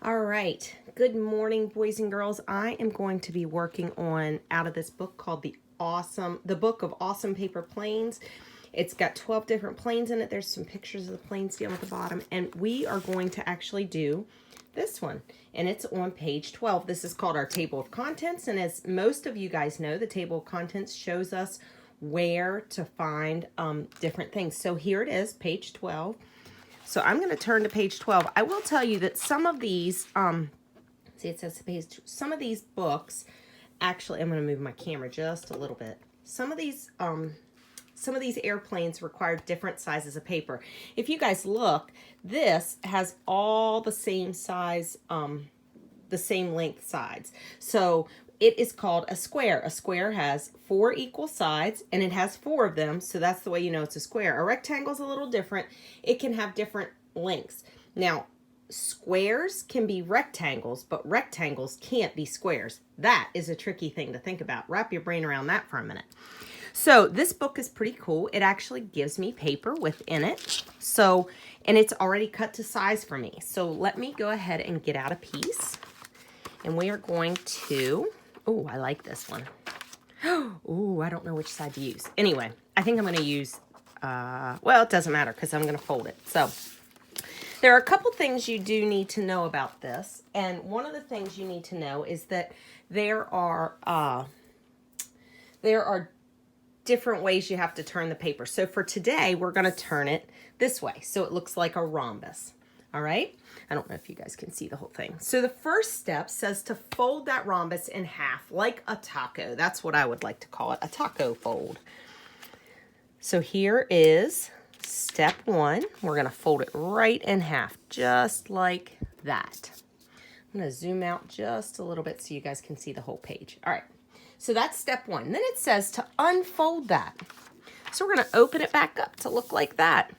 All right. Good morning, boys and girls. I am going to be working on out of this book called The Book of Awesome Paper Planes. It's got 12 different planes in it. There's some pictures of the planes down at the bottom, and we are going to actually do this one, and it's on page 12. This is called our table of contents, and as most of you guys know, the table of contents shows us where to find different things. So here it is, page 12. So I'm going to turn to page 12. I will tell you that some of these, see it says page, some of these books, actually, I'm going to move my camera just a little bit. Some of these airplanes require different sizes of paper. If you guys look, this has all the same size, the same length sides. So it is called a square. A square has 4 equal sides, and it has 4 of them, so that's the way you know it's a square. A rectangle is a little different. It can have different lengths. Now, squares can be rectangles, but rectangles can't be squares. That is a tricky thing to think about. Wrap your brain around that for a minute. So this book is pretty cool. It actually gives me paper within it. So, and it's already cut to size for me. So let me go ahead and get out a piece. And we are going to, oh, I like this one. Oh, I don't know which side to use. Anyway, I think I'm going to use, well, it doesn't matter because I'm going to fold it. So there are a couple things you do need to know about this. And one of the things you need to know is that there are different ways you have to turn the paper. So for today, we're going to turn it this way. So it looks like a rhombus. All right. I don't know if you guys can see the whole thing. So the first step says to fold that rhombus in half like a taco. That's what I would like to call it, a taco fold. So here is step 1. We're going to fold it right in half, just like that. I'm going to zoom out just a little bit so you guys can see the whole page. All right. So that's step 1. Then it says to unfold that. So we're going to open it back up to look like that.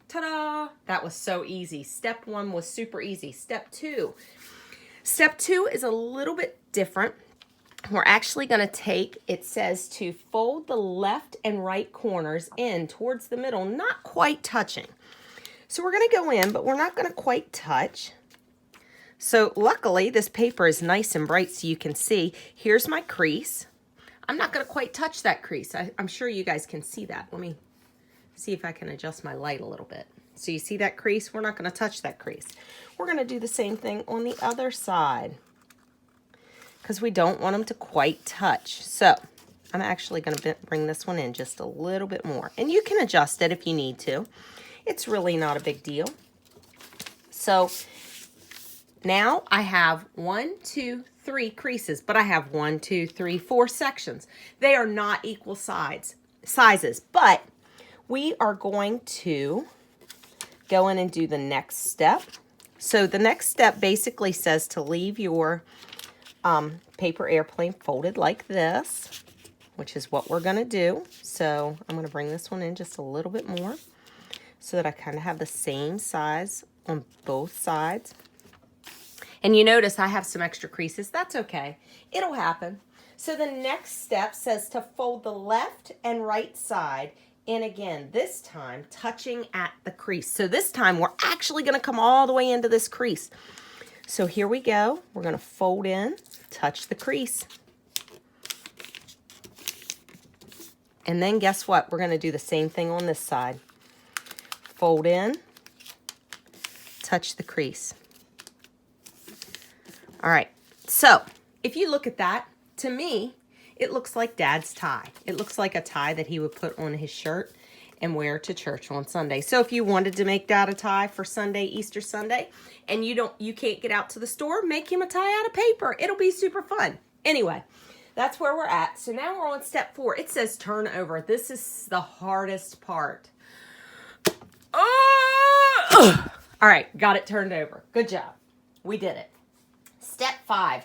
Ta-da! That was so easy. Step 1 was super easy. Step 2. Step 2 is a little bit different. We're actually going to take, it says to fold the left and right corners in towards the middle, not quite touching. So we're going to go in, but we're not going to quite touch. So luckily, this paper is nice and bright so you can see. Here's my crease. I'm not going to quite touch that crease. I'm sure you guys can see that. Let me see if I can adjust my light a little bit. So you see that crease? We're not going to touch that crease. We're going to do the same thing on the other side because we don't want them to quite touch. So I'm actually going to bring this one in just a little bit more. And you can adjust it if you need to. It's really not a big deal. So now I have 1, 2, 3 creases, but I have 1, 2, 3, 4 sections. They are not equal sizes, but we are going to go in and do the next step. So the next step basically says to leave your paper airplane folded like this, which is what we're going to do. So I'm going to bring this one in just a little bit more so that I kind of have the same size on both sides. And you notice I have some extra creases. That's okay. It'll happen. So the next step says to fold the left and right side in again, this time touching at the crease. So this time we're actually going to come all the way into this crease. So here we go. We're going to fold in, touch the crease. And then guess what? We're going to do the same thing on this side. Fold in, touch the crease. All right, so if you look at that, to me, it looks like Dad's tie. It looks like a tie that he would put on his shirt and wear to church on Sunday. So if you wanted to make Dad a tie for Sunday, Easter Sunday, and you can't get out to the store, make him a tie out of paper. It'll be super fun. Anyway, that's where we're at. So now we're on step 4. It says turn over. This is the hardest part. Oh! All right, got it turned over. Good job. We did it. Step 5.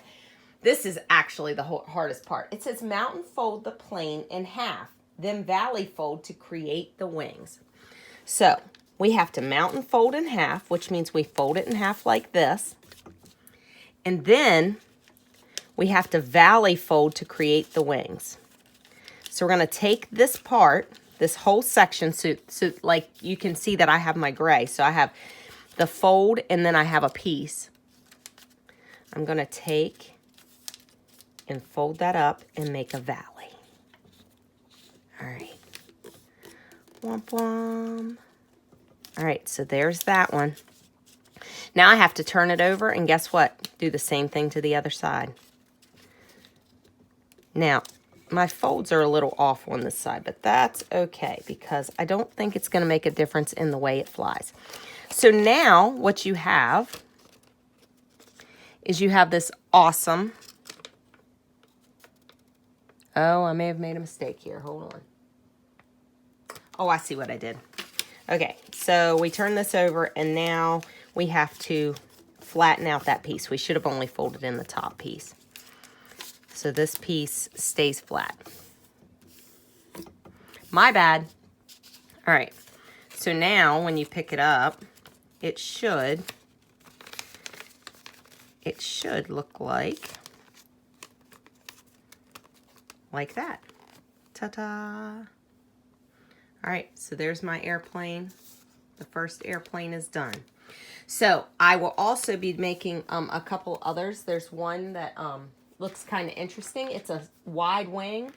This is actually the hardest part. It says mountain fold the plane in half, then valley fold to create the wings. So we have to mountain fold in half, which means we fold it in half like this. And then we have to valley fold to create the wings. So we're going to take this part, this whole section, so like you can see that I have my gray. So I have the fold and then I have a piece. I'm going to take and fold that up and make a valley. All right. Womp womp. All right, so there's that one. Now I have to turn it over, and guess what? Do the same thing to the other side. Now, my folds are a little off on this side, but that's okay because I don't think it's going to make a difference in the way it flies. So now what you have is you have this awesome... Oh, I may have made a mistake here. Hold on. Oh, I see what I did. Okay, so we turn this over, and now we have to flatten out that piece. We should have only folded in the top piece. So this piece stays flat. My bad. All right, so now when you pick it up, it should look like that. Ta-da! All right, so there's my airplane. The first airplane is done. So I will also be making a couple others. There's one that looks kind of interesting. It's a wide wing.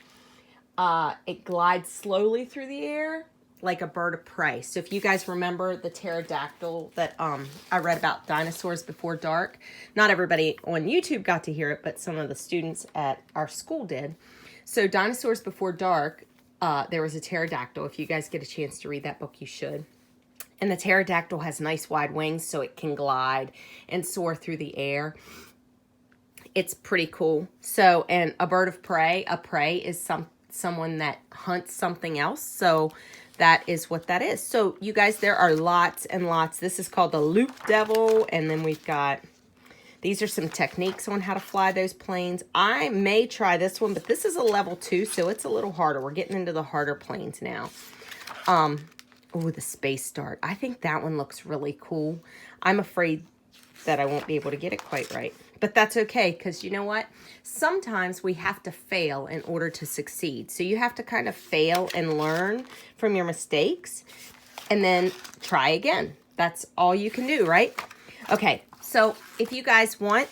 It glides slowly through the air like a bird of prey. So if you guys remember the pterodactyl that I read about, Dinosaurs Before Dark, not everybody on YouTube got to hear it, but some of the students at our school did. So Dinosaurs Before Dark, there was a pterodactyl. If you guys get a chance to read that book, you should. And the pterodactyl has nice wide wings so it can glide and soar through the air. It's pretty cool. So, and a bird of prey, a prey is someone that hunts something else. So that is what that is. So you guys, there are lots and lots. This is called the Loop Devil. And then we've got, these are some techniques on how to fly those planes. I may try this one, but this is a level 2, so it's a little harder. We're getting into the harder planes now. Oh, the Space Dart. I think that one looks really cool. I'm afraid that I won't be able to get it quite right. But that's okay, because you know what? Sometimes we have to fail in order to succeed. So you have to kind of fail and learn from your mistakes and then try again. That's all you can do, right? Okay, so if you guys want,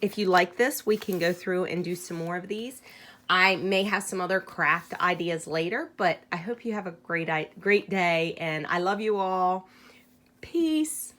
if you like this, we can go through and do some more of these. I may have some other craft ideas later, but I hope you have a great day, and I love you all. Peace.